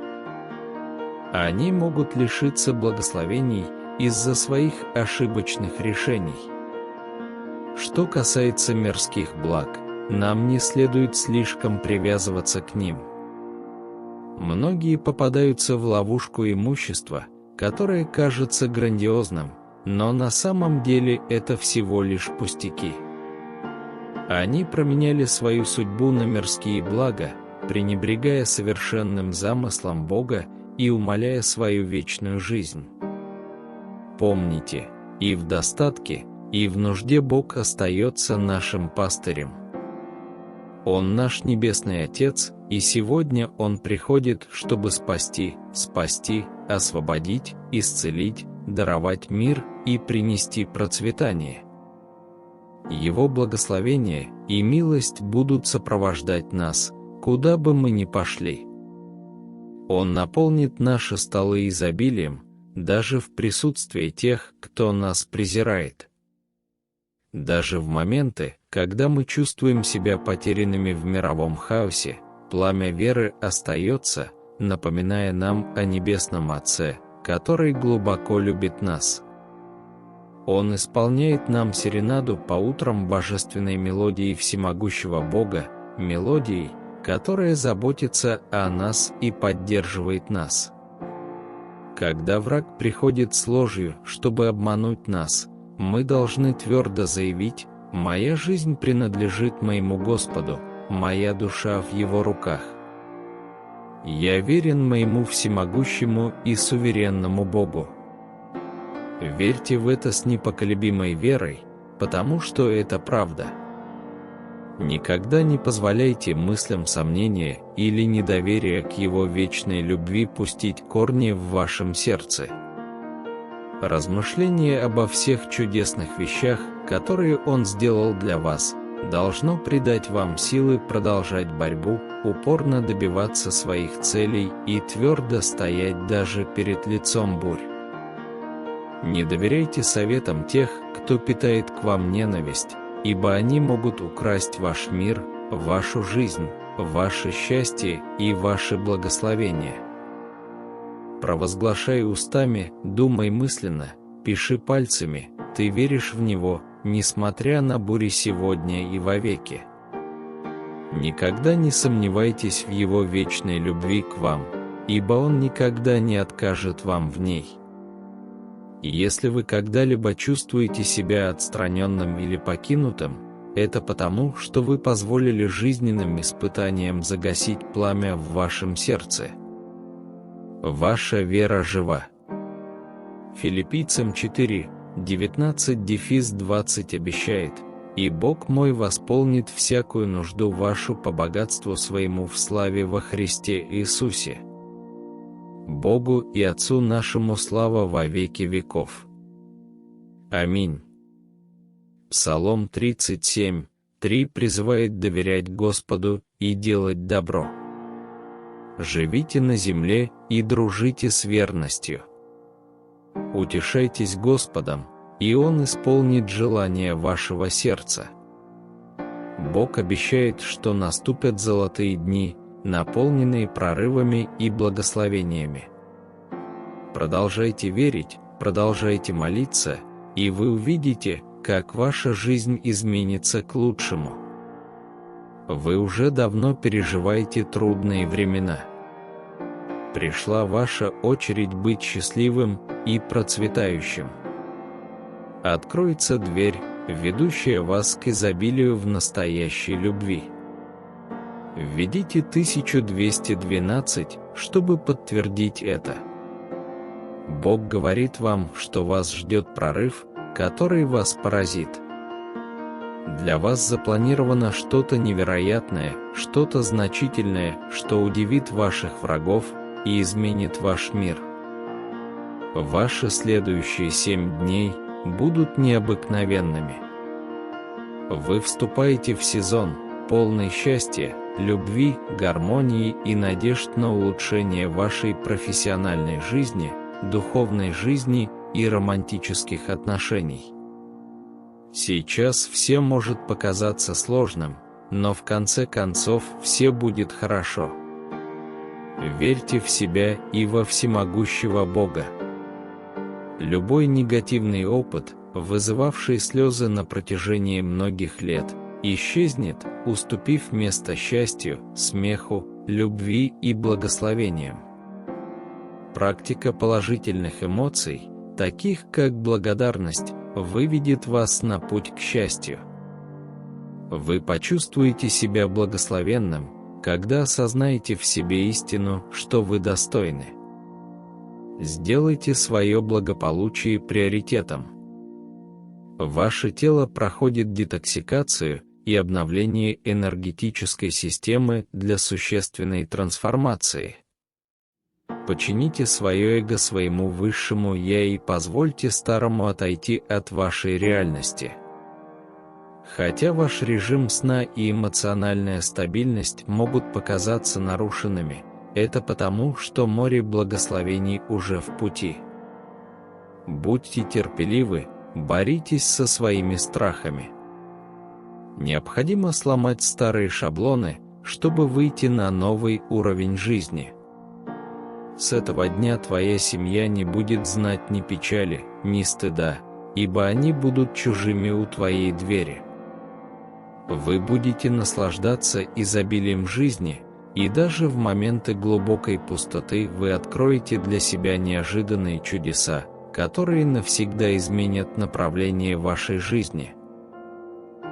S1: Они могут лишиться благословений из-за своих ошибочных решений. Что касается мирских благ, нам не следует слишком привязываться к ним. Многие попадаются в ловушку имущества, которое кажется грандиозным, но на самом деле это всего лишь пустяки. Они променяли свою судьбу на мирские блага, пренебрегая совершенным замыслом Бога и умаляя свою вечную жизнь. помните, и в достатке, и в нужде Бог остается нашим пастырем. Он наш Небесный Отец, и сегодня Он приходит, чтобы спасти, освободить, исцелить, даровать мир и принести процветание. Его благословение и милость будут сопровождать нас, куда бы мы ни пошли. Он наполнит наши столы изобилием, даже в присутствии тех, кто нас презирает. Даже в моменты, когда мы чувствуем себя потерянными в мировом хаосе, пламя веры остается, напоминая нам о Небесном Отце, который глубоко любит нас. Он исполняет нам серенаду по утрам божественной мелодией всемогущего Бога, мелодией, которая заботится о нас и поддерживает нас. Когда враг приходит с ложью, чтобы обмануть нас, мы должны твердо заявить: «Моя жизнь принадлежит моему Господу, моя душа в Его руках. Я верен моему всемогущему и суверенному Богу». Верьте в это с непоколебимой верой, потому что это правда. Никогда не позволяйте мыслям сомнения или недоверия к Его вечной любви пустить корни в вашем сердце. Размышление обо всех чудесных вещах, которые Он сделал для вас, должно придать вам силы продолжать борьбу, упорно добиваться своих целей и твердо стоять даже перед лицом бурь. Не доверяйте советам тех, кто питает к вам ненависть, ибо они могут украсть ваш мир, вашу жизнь, ваше счастье и ваше благословение. Провозглашай устами, думай мысленно, пиши пальцами, ты веришь в Него, несмотря на бури сегодня и вовеки. Никогда не сомневайтесь в Его вечной любви к вам, ибо Он никогда не откажет вам в ней. И если вы когда-либо чувствуете себя отстраненным или покинутым, это потому, что вы позволили жизненным испытаниям загасить пламя в вашем сердце. Ваша вера жива. Филиппийцам 4, 19-20 обещает: «И Бог мой восполнит всякую нужду вашу по богатству своему в славе во Христе Иисусе». Богу и Отцу нашему слава во веки веков. Аминь. Псалом 37, 3 призывает доверять Господу и делать добро. Живите на земле и дружите с верностью. Утешайтесь Господом, и Он исполнит желание вашего сердца. Бог обещает, что наступят золотые дни, наполненные прорывами и благословениями. Продолжайте верить, продолжайте молиться, и вы увидите, как ваша жизнь изменится к лучшему. Вы уже давно переживаете трудные времена. Пришла ваша очередь быть счастливым и процветающим. Откроется дверь, ведущая вас к изобилию в настоящей любви. Введите 1212, чтобы подтвердить это. Бог говорит вам, что вас ждет прорыв, который вас поразит. Для вас запланировано что-то невероятное, что-то значительное, что удивит ваших врагов и изменит ваш мир. Ваши следующие 7 дней будут необыкновенными. Вы вступаете в сезон, полный счастья, любви, гармонии и надежд на улучшение вашей профессиональной жизни, духовной жизни и романтических отношений. Сейчас все может показаться сложным, но в конце концов все будет хорошо. Верьте в себя и во всемогущего Бога. Любой негативный опыт, вызывавший слезы на протяжении многих лет, исчезнет, уступив место счастью, смеху, любви и благословениям. Практика положительных эмоций, таких как благодарность, выведет вас на путь к счастью. Вы почувствуете себя благословенным, когда осознаете в себе истину, что вы достойны. Сделайте свое благополучие приоритетом. Ваше тело проходит детоксикацию и обновление энергетической системы для существенной трансформации. Почините свое эго своему высшему «Я» и позвольте старому отойти от вашей реальности. Хотя ваш режим сна и эмоциональная стабильность могут показаться нарушенными, это потому, что море благословений уже в пути. Будьте терпеливы, боритесь со своими страхами. Необходимо сломать старые шаблоны, чтобы выйти на новый уровень жизни. С этого дня твоя семья не будет знать ни печали, ни стыда, ибо они будут чужими у твоей двери. Вы будете наслаждаться изобилием жизни, и даже в моменты глубокой пустоты вы откроете для себя неожиданные чудеса, которые навсегда изменят направление вашей жизни.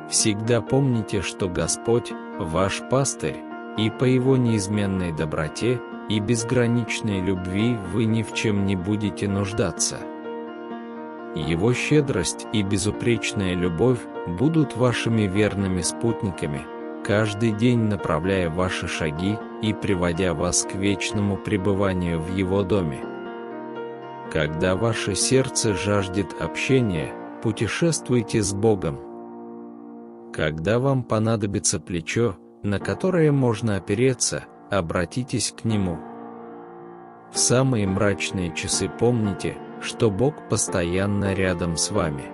S1: Всегда помните, что Господь – ваш пастырь, и по Его неизменной доброте и безграничной любви вы ни в чем не будете нуждаться. Его щедрость и безупречная любовь будут вашими верными спутниками, каждый день направляя ваши шаги и приводя вас к вечному пребыванию в Его доме. Когда ваше сердце жаждет общения, путешествуйте с Богом. Когда вам понадобится плечо, на которое можно опереться, обратитесь к Нему. В самые мрачные часы помните, что Бог постоянно рядом с вами.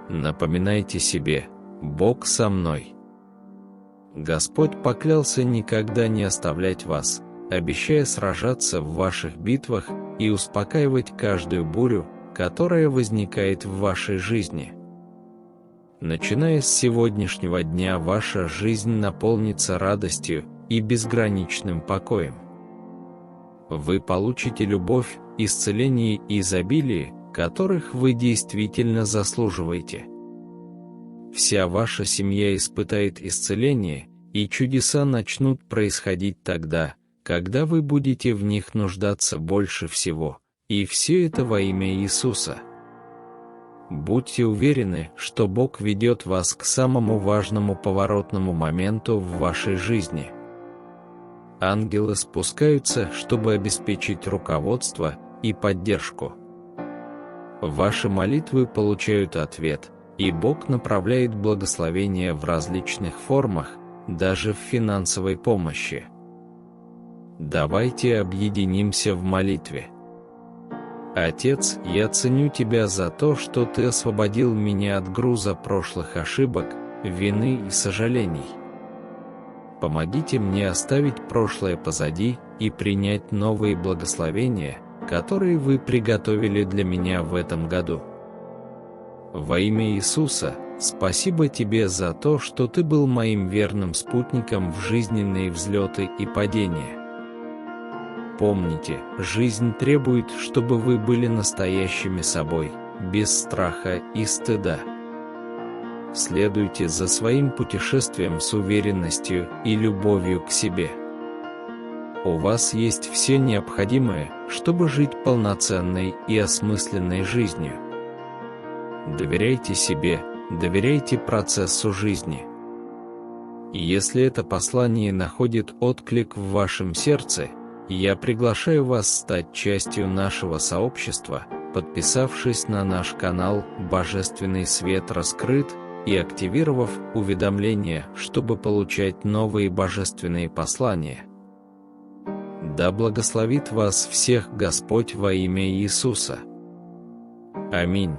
S1: Напоминайте себе: Бог со мной. Господь поклялся никогда не оставлять вас, обещая сражаться в ваших битвах и успокаивать каждую бурю, которая возникает в вашей жизни. Начиная с сегодняшнего дня, ваша жизнь наполнится радостью и безграничным покоем. Вы получите любовь, исцеление и изобилие, которых вы действительно заслуживаете. Вся ваша семья испытает исцеление, и чудеса начнут происходить тогда, когда вы будете в них нуждаться больше всего, и все это во имя Иисуса. Будьте уверены, что Бог ведет вас к самому важному поворотному моменту в вашей жизни. Ангелы спускаются, чтобы обеспечить руководство и поддержку. Ваши молитвы получают ответ, и Бог направляет благословения в различных формах, даже в финансовой помощи. Давайте объединимся в молитве. Отец, я ценю Тебя за то, что Ты освободил меня от груза прошлых ошибок, вины и сожалений. Помогите мне оставить прошлое позади и принять новые благословения, которые Вы приготовили для меня в этом году. Во имя Иисуса, спасибо Тебе за то, что Ты был моим верным спутником в жизненные взлеты и падения. Помните, жизнь требует, чтобы вы были настоящими собой, без страха и стыда. Следуйте за своим путешествием с уверенностью и любовью к себе. У вас есть все необходимое, чтобы жить полноценной и осмысленной жизнью. Доверяйте себе, доверяйте процессу жизни. Если это послание находит отклик в вашем сердце, я приглашаю вас стать частью нашего сообщества, подписавшись на наш канал «Божественный свет раскрыт» и активировав уведомления, чтобы получать новые божественные послания. Да благословит вас всех Господь во имя Иисуса. Аминь.